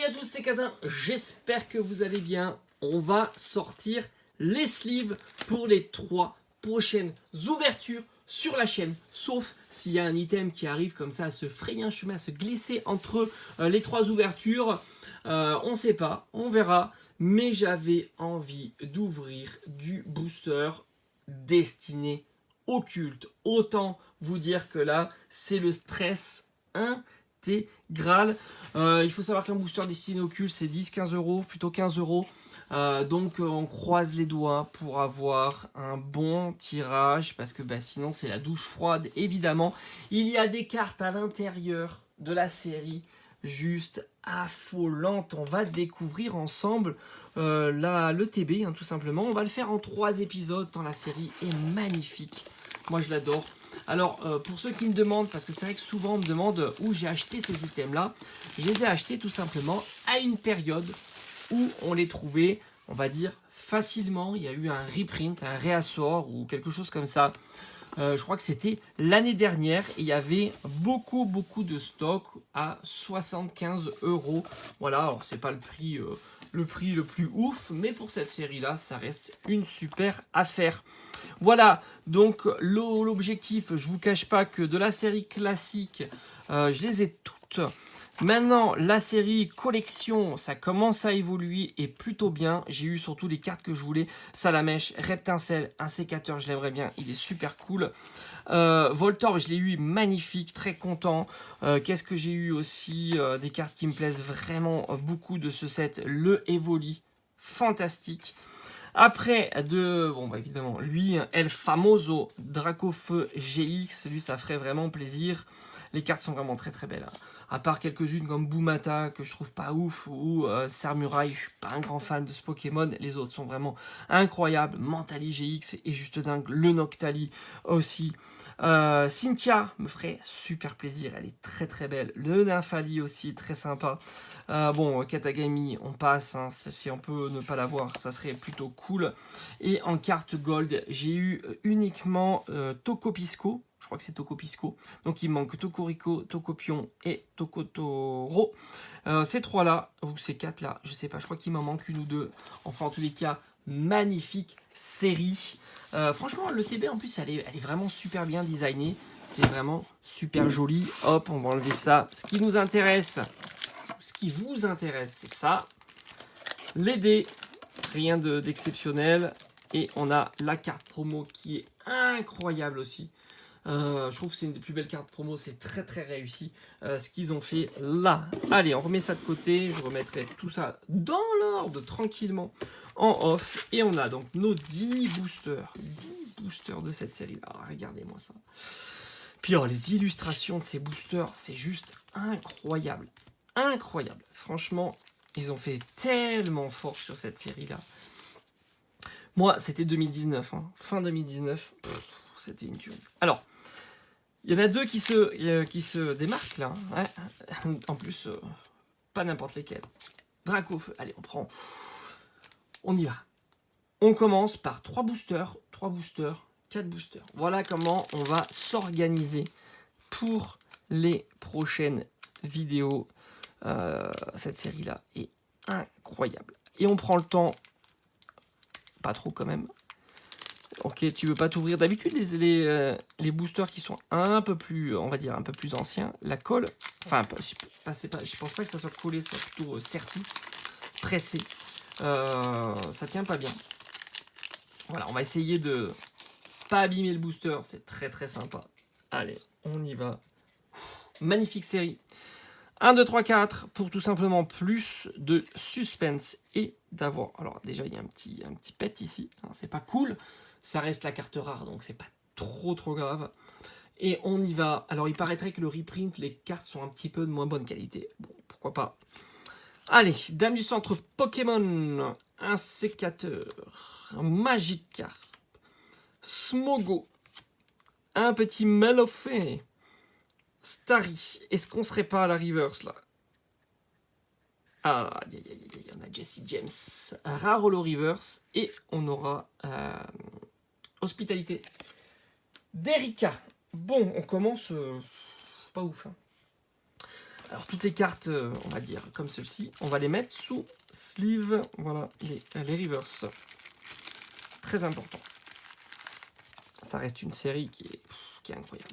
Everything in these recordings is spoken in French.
Salut à tous, c'est Kazin, j'espère que vous allez bien. On va sortir les sleeves pour les 3 prochaines ouvertures sur la chaîne. Sauf s'il y a un item qui arrive comme ça à se frayer un chemin, à se glisser entre les 3 ouvertures. On ne sait pas, on verra. Mais j'avais envie d'ouvrir du booster destiné au culte. Autant vous dire que là, c'est le stress intégral. Il faut savoir qu'un booster destiné au culte, c'est 10-15 euros, plutôt 15 euros. Donc on croise les doigts pour avoir un bon tirage, parce que sinon c'est la douche froide, évidemment. Il y a des cartes à l'intérieur de la série juste affolantes. On va découvrir ensemble le TB, tout simplement. On va le faire en 3 épisodes, tant la série est magnifique. Moi je l'adore. Alors pour ceux qui me demandent, parce que c'est vrai que souvent on me demande où j'ai acheté ces items là, je les ai achetés tout simplement à une période où on les trouvait, on va dire, facilement. Il y a eu un reprint, un réassort ou quelque chose comme ça. Je crois que c'était l'année dernière et il y avait beaucoup de stock à 75 euros. Voilà, alors c'est pas le prix le plus ouf, mais pour cette série là, ça reste une super affaire. Voilà, donc l'objectif, je vous cache pas que de la série classique, je les ai toutes. Maintenant, la série collection, ça commence à évoluer et plutôt bien. J'ai eu surtout les cartes que je voulais. Salamèche, Reptincelle, un sécateur, je l'aimerais bien. Il est super cool. Voltorb, je l'ai eu, magnifique, très content. Qu'est-ce que j'ai eu aussi des cartes qui me plaisent vraiment beaucoup de ce set. Le Evoli, fantastique. Après, évidemment, lui, El Famoso Dracofeu GX, lui, ça ferait vraiment plaisir. Les cartes sont vraiment très belles. À part quelques-unes comme Boumata, que je trouve pas ouf, ou Sermuraille, je suis pas un grand fan de ce Pokémon. Les autres sont vraiment incroyables. Mentali GX est juste dingue. Le Noctali aussi. Cynthia me ferait super plaisir, elle est très belle. Le Nymphali aussi, très sympa. Katagami, on passe, si on peut ne pas l'avoir, ça serait plutôt cool. Et en carte gold, j'ai eu uniquement Tokopisco. Je crois que c'est Tokopisco. Donc il me manque Tokorico, Tokopion et Tokotoro. Ces 3-là, ou ces 4-là, je sais pas, je crois qu'il m'en manque une ou deux. Enfin, en tous les cas, magnifique série. Franchement, le TB en plus, elle est vraiment super bien designée. C'est vraiment super joli. Hop, on va enlever ça. Ce qui nous intéresse, ce qui vous intéresse, c'est ça. Les dés, rien d'exceptionnel. Et on a la carte promo qui est incroyable aussi. Je trouve que c'est une des plus belles cartes promo, c'est très réussi ce qu'ils ont fait là. Allez, on remet ça de côté, je remettrai tout ça dans l'ordre tranquillement en off. Et on a donc nos 10 boosters de cette série là. Regardez-moi ça. Puis les illustrations de ces boosters, c'est juste incroyable. Franchement, ils ont fait tellement fort sur cette série là. Moi, c'était 2019, fin 2019, c'était une tuerie. Alors, il y en a 2 qui se démarquent là. En plus, pas n'importe lesquels. Dracofeu, allez, on prend. On y va. On commence par 3 boosters, 4 boosters. Voilà comment on va s'organiser pour les prochaines vidéos. Cette série-là est incroyable. Et on prend le temps, pas trop quand même. Ok, tu veux pas t'ouvrir d'habitude les boosters qui sont un peu plus, on va dire, un peu plus anciens. La colle, enfin, je pense pas que ça soit collé, c'est plutôt serti, pressé. Ça tient pas bien. Voilà, on va essayer de pas abîmer le booster, c'est très sympa. Allez, on y va. Magnifique série. 1, 2, 3, 4 pour tout simplement plus de suspense et d'avoir. Alors déjà, il y a un petit pet ici, c'est pas cool. Ça reste la carte rare, donc c'est pas trop grave. Et on y va. Alors il paraîtrait que le reprint, les cartes sont un petit peu de moins bonne qualité. Bon, pourquoi pas. Allez, Dame du centre Pokémon, un sécateur, un Magikarp, Smogo, un petit Malofay, Starry. Est-ce qu'on serait pas à la reverse là? Ah, on a Jesse James, rare holo reverse, et on aura hospitalité d'Erika. Bon, on commence pas ouf. Alors toutes les cartes, on va dire comme celle-ci, on va les mettre sous sleeve, voilà, les reverse. Très important. Ça reste une série qui est incroyable.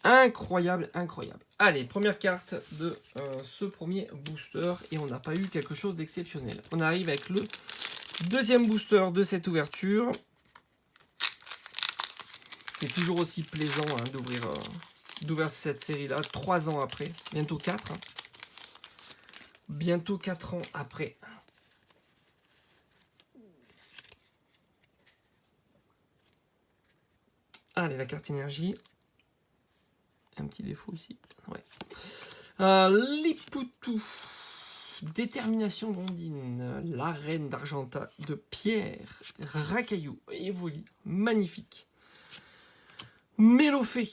Incroyable, incroyable. Allez, première carte de ce premier booster, et on n'a pas eu quelque chose d'exceptionnel. On arrive avec le deuxième booster de cette ouverture. C'est toujours aussi plaisant hein, d'ouvrir cette série-là, 3 ans après, bientôt 4. Hein. Bientôt 4 ans après. Allez, la carte énergie. Un petit défaut ici. Ouais. Lipoutou. Détermination d'Ondine. La reine d'Argenta de Pierre. Racaillou. Evoli. Magnifique. Mélofée.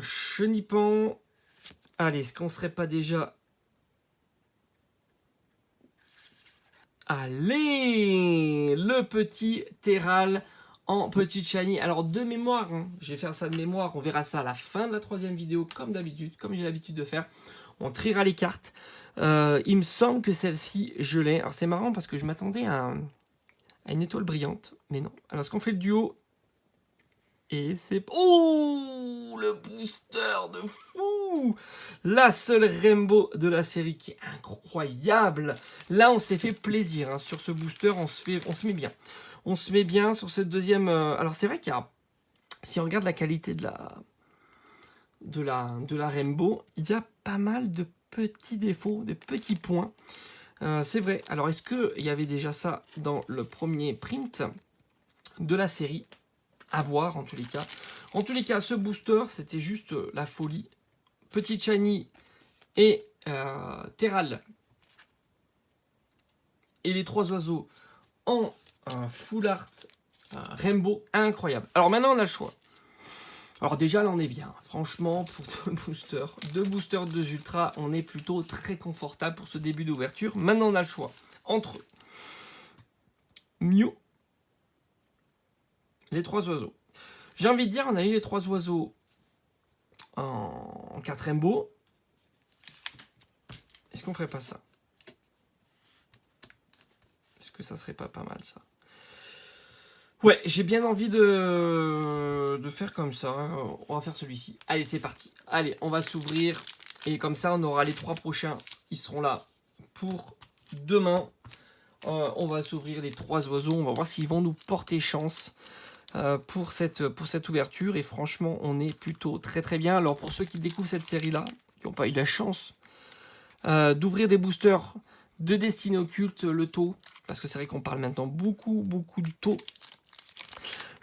Chenipan. Allez, est-ce qu'on serait pas déjà... Allez, le petit Terral en petite shiny. Alors de mémoire, hein, je vais faire ça de mémoire, on verra ça à la fin de la 3e vidéo, comme d'habitude, comme j'ai l'habitude de faire. On triera les cartes. Il me semble que celle-ci, je l'ai. Alors c'est marrant parce que je m'attendais à une étoile brillante, mais non. Alors est-ce qu'on fait le duo? Et c'est... Oh, le booster de fou! La seule rainbow de la série qui est incroyable. Là, on s'est fait plaisir hein, sur ce booster. On se met bien. On se met bien sur ce deuxième... Alors, c'est vrai qu'il y a... Si on regarde la qualité de la rainbow, il y a pas mal de petits défauts, des petits points. C'est vrai. Alors, est-ce qu'il y avait déjà ça dans le premier print de la série? À voir en tous les cas. En tous les cas, ce booster, c'était juste la folie. Petit shiny et Terral. Et les 3 oiseaux en full art rainbow. Incroyable. Alors maintenant, on a le choix. Alors déjà, là, on est bien. Franchement, pour deux boosters, 2 ultras, on est plutôt très confortable pour ce début d'ouverture. Maintenant, on a le choix entre Mew, les 3 oiseaux. J'ai envie de dire, on a eu les 3 oiseaux en 4 rainbow. Est-ce qu'on ferait pas ça? Est-ce que ça serait pas mal ça? Ouais, j'ai bien envie de faire comme ça. On va faire celui-ci. Allez, c'est parti. Allez, on va s'ouvrir. Et comme ça, on aura les 3 prochains. Ils seront là pour demain. On va s'ouvrir les 3 oiseaux. On va voir s'ils vont nous porter chance. Pour cette ouverture, et franchement on est plutôt très bien. Alors pour ceux qui découvrent cette série là, qui n'ont pas eu la chance d'ouvrir des boosters de Destinée Occulte, le taux, parce que c'est vrai qu'on parle maintenant beaucoup du taux.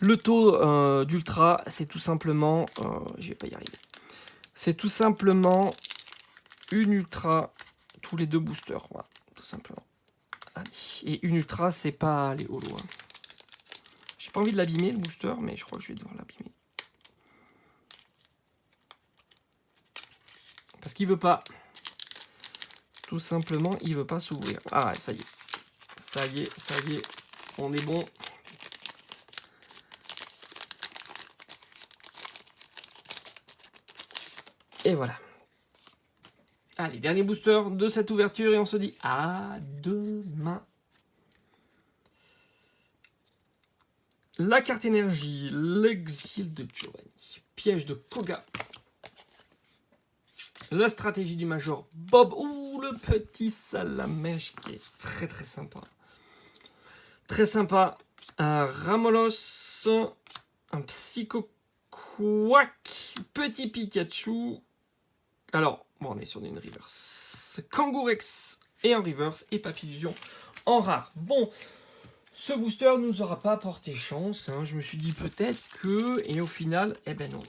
Le taux d'ultra, c'est tout simplement, je vais pas y arriver, c'est tout simplement une ultra tous les 2 boosters, voilà, tout simplement. Allez. Et une ultra, c'est pas les holos. Hein. J'ai pas envie de l'abîmer le booster, mais je crois que je vais devoir l'abîmer. Parce qu'il veut pas. Tout simplement, il veut pas s'ouvrir. Ah ouais, ça y est. Ça y est. On est bon. Et voilà. Allez, dernier booster de cette ouverture et on se dit à demain. La carte énergie, l'exil de Giovanni, piège de Koga, la stratégie du Major Bob, ouh, le petit salamèche qui est très sympa. Très sympa. Un Ramolos, un Psycho Quack, petit Pikachu. Alors, bon, on est sur une reverse. Kangourex et en reverse et Papillusion en rare. Bon. Ce booster ne nous aura pas porté chance, hein. Je me suis dit peut-être que, et au final, eh ben non.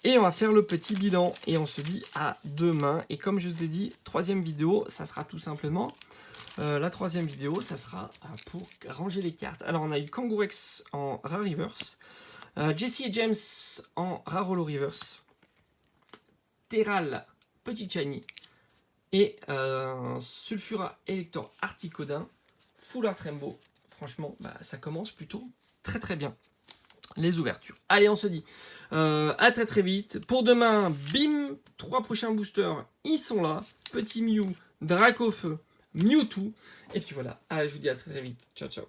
Et on va faire le petit bilan, et on se dit à demain. Et comme je vous ai dit, 3e vidéo, ça sera tout simplement, la 3e vidéo, ça sera pour ranger les cartes. Alors on a eu Kangourex en rare reverse, Jessie et James en rare holo reverse, Terral, petit shiny, et Sulfura Elector Articodin. Full Art Rainbow, franchement, bah, ça commence plutôt très bien. les ouvertures. Allez, on se dit à très très vite. Pour demain, bim, 3 prochains boosters, ils sont là. Petit Mew, Dracofeu, Mewtwo. Et puis voilà, allez, je vous dis à très très vite. Ciao, ciao.